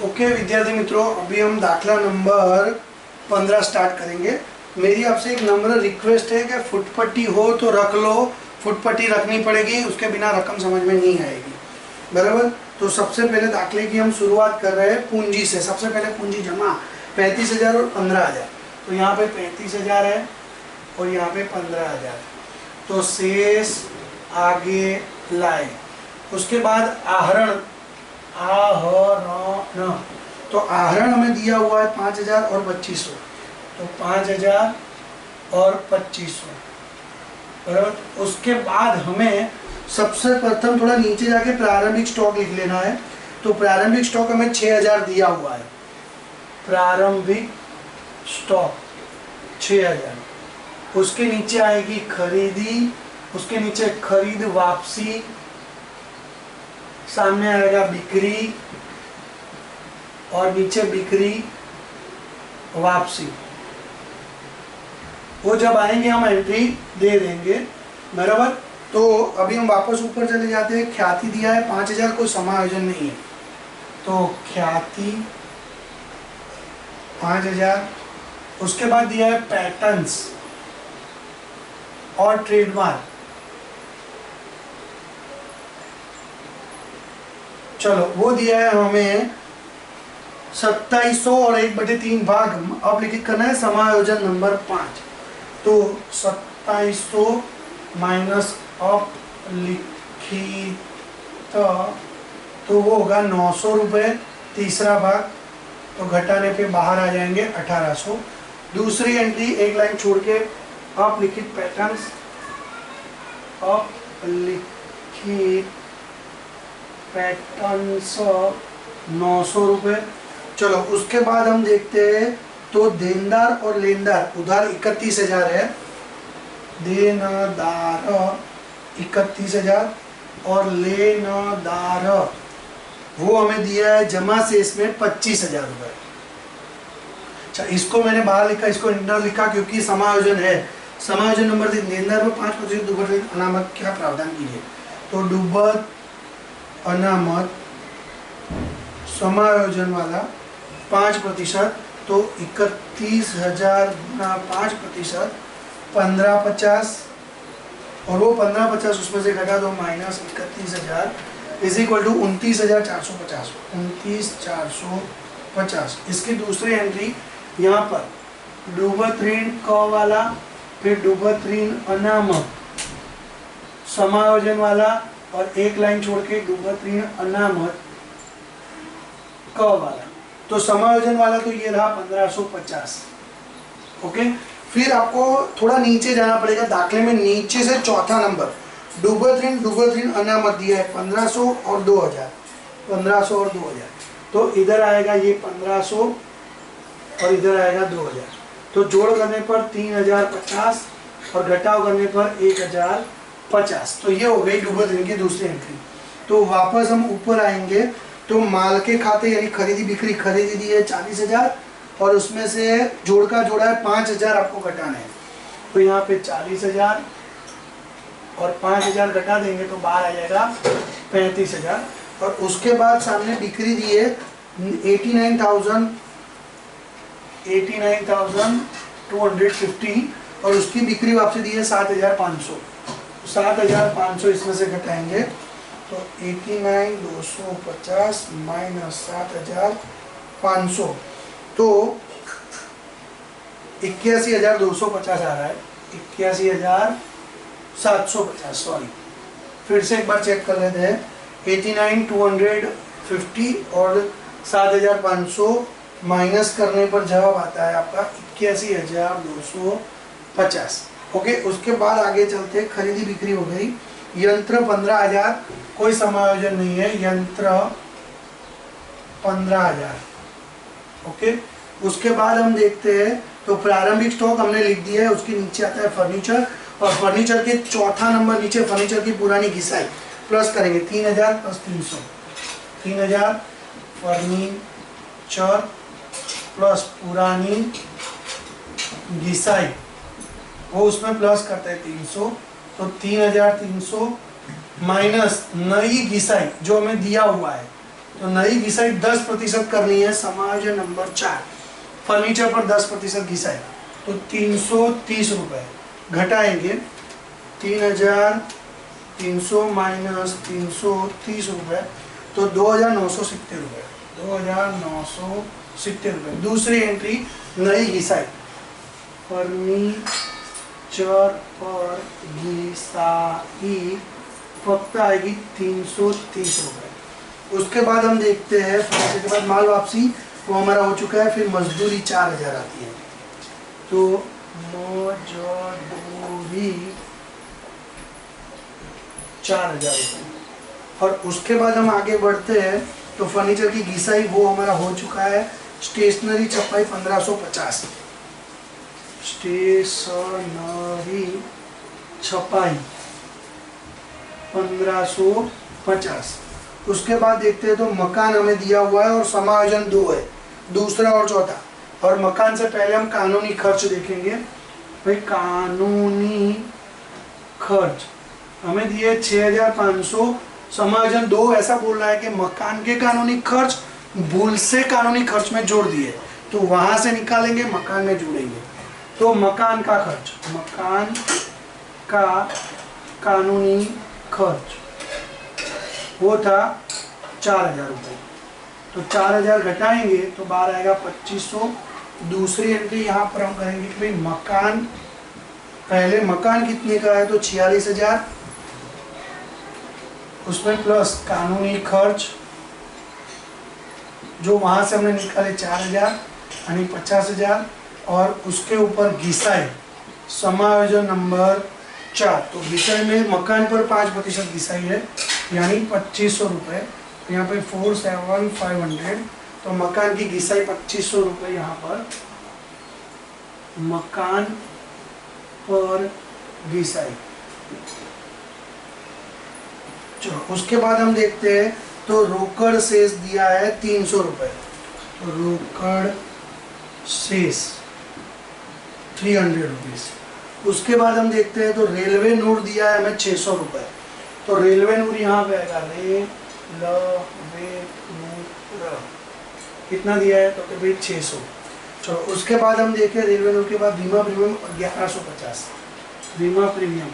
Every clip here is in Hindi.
ओके विद्यार्थी मित्रों, अभी हम दाखला नंबर 15 स्टार्ट करेंगे। मेरी आपसे एक नम्र रिक्वेस्ट है कि फुटपट्टी हो तो रख लो, फुटपट्टी रखनी पड़ेगी, उसके बिना रकम समझ में नहीं आएगी। बराबर। तो सबसे पहले दाखले की हम शुरुआत कर रहे हैं पूंजी से। सबसे पहले पूंजी जमा 35,000 और 15,000। तो यहाँ पे 35,000 है और यहाँ पे 15,000। तो शेष आगे लाए। उसके बाद आहरण, आहरण, तो आहरण हमें दिया हुआ है 5,000 और 2,500। तो 5,000 और 2,500 बराबर। उसके बाद हमें सबसे प्रथम थोड़ा नीचे जाके प्रारंभिक स्टॉक लिख लेना है। तो प्रारंभिक स्टॉक हमें 6,000 दिया हुआ है। प्रारंभिक स्टॉक 6,000। उसके नीचे आएगी खरीदी, उसके नीचे खरीद वापसी, सामने आएगा बिक्री और नीचे बिक्री वापसी। वो जब आएंगे हम एंट्री दे देंगे। बराबर। तो अभी हम वापस ऊपर चले जाते हैं। ख्याति दिया है 5,000, कोई समायोजन नहीं है। तो ख्याति 5,000। उसके बाद दिया है पैटर्न्स और ट्रेडमार्क। चलो वो दिया है हमें 2700 और 1/3 भाग अब लिखित करना है समायोजन नंबर 5। तो 2700 माइनस अप लिखित, तो वो होगा 900 रुपये तीसरा भाग। तो घटाने पे बाहर आ जाएंगे 1,800। दूसरी एंट्री एक लाइन छोड़ के अप लिखित पैटर्न्स, अप लिखित पैटर्न्स 900 रुपये। चलो उसके बाद हम देखते हैं। तो देनदार और लेनदार, उधार 31,000 है, देनदार 31,000 और लेनदार वो हमें दिया है जमा शेष में 25,000 रुपये। अच्छा, इसको मैंने बाहर लिखा, इसको इंटर लिखा क्योंकि समायोजन है। समायोजन नंबर 3, देनदार में 5% डूबत अनामत क्या प्रावधान कीजिए। तो डूबत अनामत समायोजन वाला 5%। तो 31,000 गुना 5%, 1550। और वो 1550 उसमें से घटा दो माइनस 31,000 इज इक्वल टू 29,450। 29,450। इसकी दूसरी एंट्री यहाँ पर डूबत ऋण क वाला, फिर डूबत ऋण अनामत समायोजन वाला और एक लाइन छोड़ के डूबत ऋण अनामत क वाला। तो समायोजन वाला तो ये रहा 1,550। ओके। फिर आपको थोड़ा नीचे जाना पड़ेगा दाखले में, नीचे से चौथा नंबर डूबत ऋण अनामत दिया है 1,500 और 2,000। 1,500 और 2,000। तो इधर आएगा ये 1,500 और इधर आएगा 2,000। तो जोड़ करने पर 3,050 और घटाव करने पर 1,050। तो ये हो गई डूबत ऋण की दूसरी एंट्री। तो वापस हम ऊपर आएंगे। तो माल के खाते यानी खरीदी बिक्री, खरीदी दी है 40,000 और उसमें से जोड़ का जोड़ा है 5,000 आपको घटाना है। तो यहाँ पे 40,000 और 5,000 घटा देंगे तो बाहर आ जाएगा 35,000। और उसके बाद सामने बिक्री दी है 89,250 और उसकी बिक्री वापसी दी है 7,500। 7,500 इसमें से घटाएंगे तो 89,250 माइनस 7,500 तो 81,250 आ रहा है। 81,750, सॉरी, फिर से एक बार चेक कर लेते हैं। 89,250 और 7,500 माइनस करने पर जवाब आता है आपका 81,250। ओके। उसके बाद आगे चलते, खरीदी बिक्री हो गई। यंत्र 15,000, कोई समायोजन नहीं है, यंत्र 15,000। ओके। उसके बाद हम देखते हैं। तो प्रारंभिक स्टॉक हमने लिख दिया है, उसके नीचे आता है फर्नीचर और फर्नीचर के चौथा नंबर नीचे फर्नीचर की पुरानी घिसाई प्लस करेंगे 3,000 प्लस 300। 3,000 फर्नीचर प्लस पुरानी घिसाई, वो उसमें प्लस करते हैं 300। तो 3,300 माइनस नई घिसाई जो हमें दिया हुआ है तो नई घिसाई 10% करनी है, समायोजन नंबर 4, फर्नीचर पर 10% घिसाई, तो 330 रुपये घटाएंगे, 3,300 माइनस 330 रुपये, तो 2,970 रुपये, 2,970 रुपये। दूसरी एंट्री नई घिसाई, फर्नीचर पर घिसाई फक्त आएगी 330 रुपये। उसके बाद हम देखते हैं फर्नीचर के बाद माल वापसी, वो हमारा हो चुका है। फिर मजदूरी 4,000 आती है, तो मजदूरी 4,000 रुपये। और उसके बाद हम आगे बढ़ते हैं, तो फर्नीचर की घिसाई वो हमारा हो चुका है। स्टेशनरी छपाई 1550, स्टेशनरी छपाई 1550। उसके बाद देखते हैं, तो मकान हमें दिया हुआ है और समायोजन 2 है, दूसरा और चौथा। और मकान से पहले हम कानूनी खर्च देखेंगे। भाई कानूनी खर्च हमें दिए 6,500, समायोजन 2 ऐसा बोल रहा है कि मकान के कानूनी खर्च भूल से कानूनी खर्च में जोड़ दिए, तो वहां से निकालेंगे, मकान में जोड़ेंगे। तो मकान का खर्च, मकान का कानूनी खर्च वो था 4,000 रुपये, तो 4,000 घटाएंगे तो बाहर आएगा 2,500। दूसरी एंट्री यहाँ पर हम करेंगे कि भाई मकान, पहले मकान कितने का है, तो 46,000, उसमें प्लस कानूनी खर्च जो वहां से हमने निकाले 4,000 यानी 50,000, और उसके ऊपर घिसाई समायोजन नंबर 4। तो घिसाई में मकान पर 5% घिसाई है यानी 2,500 रुपये, तो यहाँ पे 47,500, तो मकान की घिसाई 2,500 रुपये। यहाँ पर मकान पर घिसाई। चलो उसके बाद हम देखते हैं, तो रोकड़ शेष दिया है 300 रुपये, तो रोकड़ शेष 300 रुपीज। उसके बाद हम देखते हैं, तो रेलवे नूर दिया है हमें 600 रुपये, तो रेलवे नूर यहाँ पे आएगा, रेलवे नूर कितना दिया है, तो भाई 600। चलो उसके बाद हम देखें, रेलवे नूर के बाद बीमा प्रीमियम 1150, बीमा प्रीमियम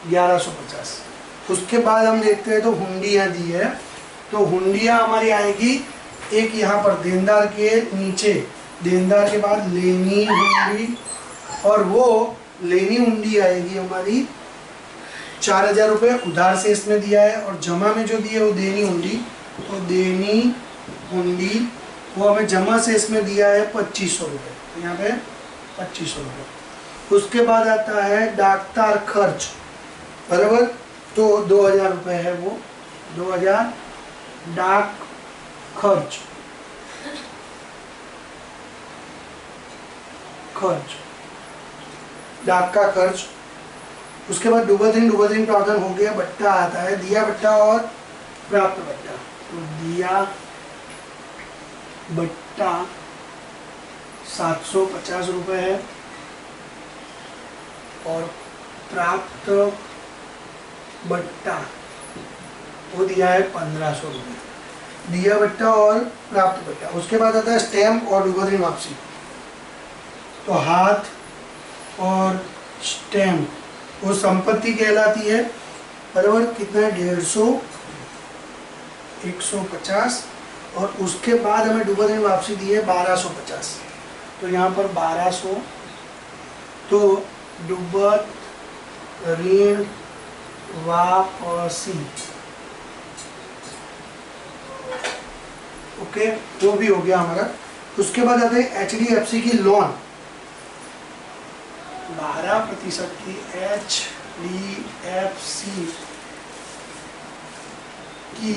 1150। उसके बाद हम देखते हैं, तो हुंडियाँ दी है, तो हुंडियाँ हमारी आएगी एक यहाँ पर देनदार के नीचे, देनदार के बाद लेनी हुंडी, और वो लेनी हुंडी आएगी हमारी 4,000 रुपये उधार से इसमें दिया है, और जमा में जो दी है वो देनी हुंडी, तो देनी हुंडी वो हमें जमा से इसमें दिया है 2,500 रुपये, तो यहाँ पे 2,500 रुपये। उसके बाद आता है डाकतार खर्च, बराबर, तो 2,000 रुपये है वो, 2,000 डाक खर्च, डाक का खर्च। उसके बाद डूबाधन प्रावधान हो गया, बट्टा आता है, दिया बट्टा और प्राप्त बट्टा, तो दिया बट्टा 750 रुपये है, और प्राप्त बट्टा वो दिया है 1,500 रुपये, दिया बट्टा और प्राप्त बट्टा। उसके बाद आता है स्टैम्प और डूबाधन वापसी, तो हाथ और स्टैम्प वो संपत्ति कहलाती है, बराबर, कितना है 150, 150, और उसके बाद हमें डूबाधन वापसी दी है 1,250, तो यहाँ पर 1,200, तो डूबत ऋण वापसी, ओके, वो भी हो गया हमारा। उसके बाद आते हैं HDFC की लोन, 12% की HDFC की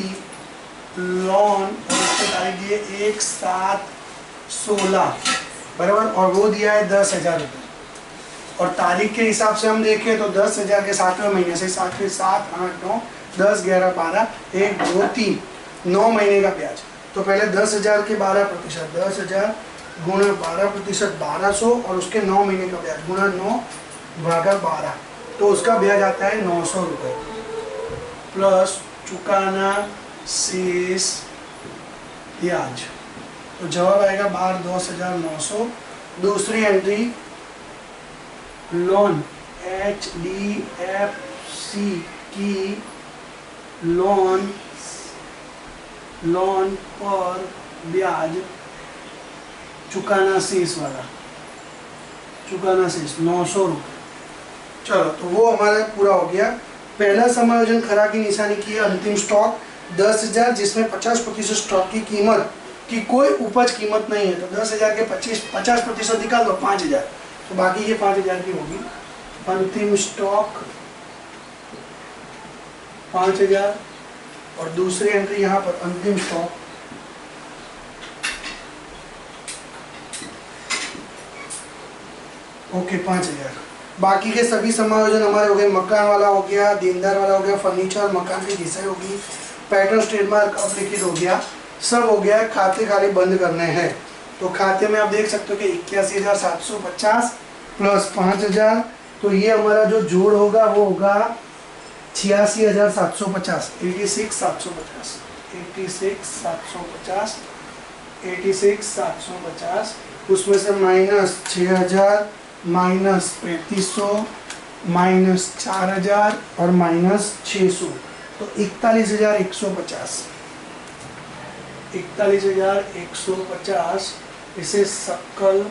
लोन, और उसके तारीख दी है 1/7/16, बराबर, और वो दिया है 10,000 रुपये। और तारीख के हिसाब से हम देखें तो 10,000 के 7वें महीने से 7 के 7, 8, 9, 10, 11, 12, 1, 2, 3, 9 महीने का ब्याज। तो पहले 10,000 के 12%, 10,000 गुणा 12%, 1,200, और उसके 9 महीने का ब्याज गुणा 9 भागा 12, तो उसका ब्याज आता है 900 रुपये। प्लस चुकाना शेष ब्याज। तो जवाब आएगा बाहर 10,900। दूसरी एंट्री लोन HDFC की लोन पर ब्याज चुकाना शेष वाला, चुकाना शेष 900 रुपये। चलो तो वो हमारा पूरा हो गया। पहला समायोजन खरा की निशानी की अंतिम स्टॉक 10,000, जिसमें 50% स्टॉक की कीमत की कोई उपज कीमत नहीं है, तो 10,000 के 50% निकाल दो 5,000, तो बाकी ये 5,000 की होगी। अंतिम स्टॉक 5,000 और दूसरी एंट्री यहाँ पर अंतिम स्टॉक ओके 5,000। बाकी के सभी समायोजन हमारे हो गए। मकान वाला हो गया, देनदार वाला हो गया, फर्नीचर, मकान की घिसाई होगी, पैटर्न ट्रेडमार्क अपलिखित हो गया, सब हो गया। खाते खाली बंद करने हैं। तो खाते में आप देख सकते हो कि 81,750 प्लस 5,000, तो ये हमारा जो जोड़ होगा वो होगा 86,750, 86,750, उसमें से माइनस 6,000, माइनस 3,500, माइनस 4,000 और माइनस 600, तो 41,150। 41,150 इसे सकल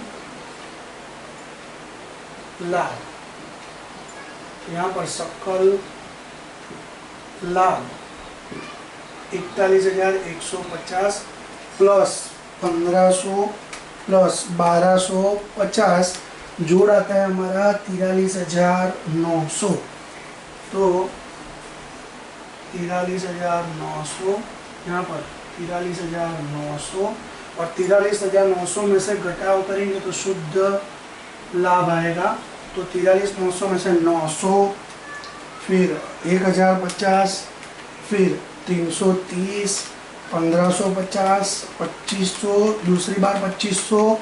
लाभ, यहाँ पर सकल लाभ 41,150 प्लस 1,500 प्लस 1,250 जोड़ आता है हमारा 43,900। तो 43,900 यहाँ पर 43,900 और 43,900 में से घटाव करेंगे तो शुद्ध लाभ आएगा। तो 43,900 में से 900, फिर 1,050, फिर 330, 1,550, 2,500, दूसरी बार 2,500,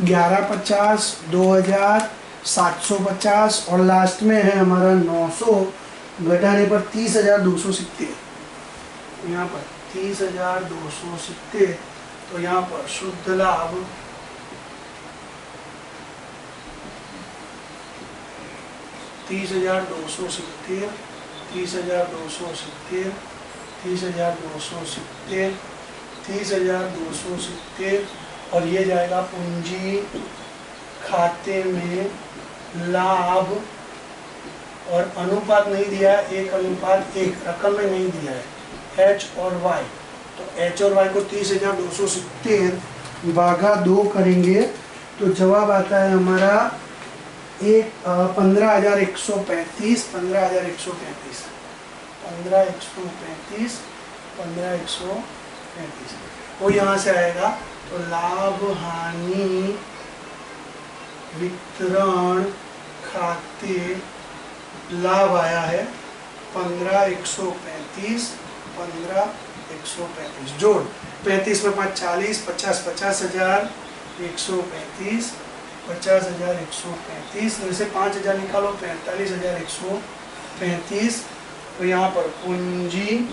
1,150, 2,000, 750 और लास्ट में है हमारा 900 घटाने पर 30,270। यहाँ पर 30,270, तो यहाँ पर शुद्ध लाभ 30,270, 30,270, 30,270, 30,270 और ये जाएगा पूंजी खाते में लाभ। और अनुपात नहीं दिया है, 1:1 रकम में नहीं दिया है, H और Y। तो H और Y को 30,270 भागा 2 करेंगे तो जवाब आता है हमारा 15,135, 15,135, 15,135, 15,135 वो यहाँ से आएगा। तो लाभ हानि वितरण खाते लाभ आया है 15,135, 15,135 जोड़ 35 में 5 40, 50 50,000, 135, 50,135 में से 5,000 निकालो 45,135। तो यहाँ पर पूंजी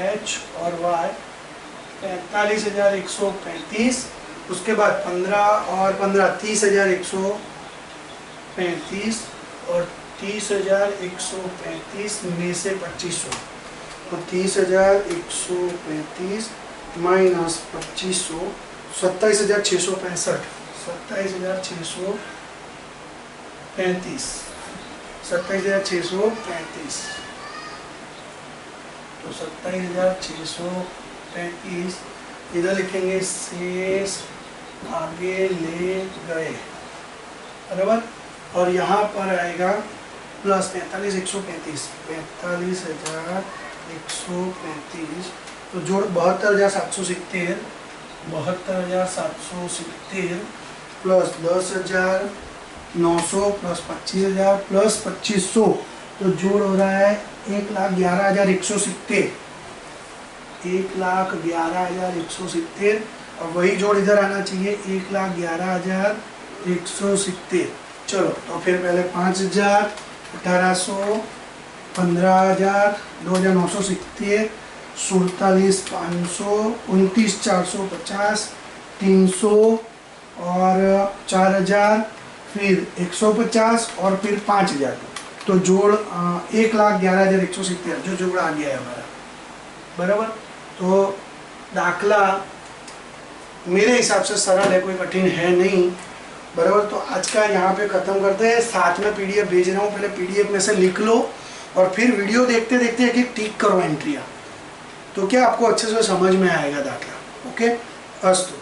H और Y 45,135, उसके बाद 15 और 15 30,135 और 30,135 में से 2,500, तो 30,135 माइनस 2,500 27,665, 27,635, 27,635, तो 27,635 इधर लिखेंगे शेष आगे ले गए बराबर। और यहाँ पर आएगा प्लस 45,135, 45,135, तो जोड़ 72,770, 72,770 प्लस 10,900 प्लस 25,000 प्लस 2,500, तो जोड़ हो रहा है 1,11,170, 1,11,170 और वही जोड़ इधर आना चाहिए 1,11,170। चलो तो फिर पहले 5,000, 1,800, 15,000, 2,970, 47,500, 29,450, 300 और 4,000, फिर 150 और फिर 5,000। तो जोड़ 1,11,170 जो जोड़ आ गया है हमारा, बराबर। तो दाखला मेरे हिसाब से सरल है, कोई कठिन है नहीं, बराबर। तो आज का यहाँ पे ख़त्म करते हैं। साथ में पीडीएफ भेज रहा हूँ, पहले पीडीएफ में से लिख लो और फिर वीडियो देखते देखते एक एक टिक करो एंट्रियाँ, तो क्या आपको अच्छे से समझ में आएगा दाखला। ओके, अस्तु।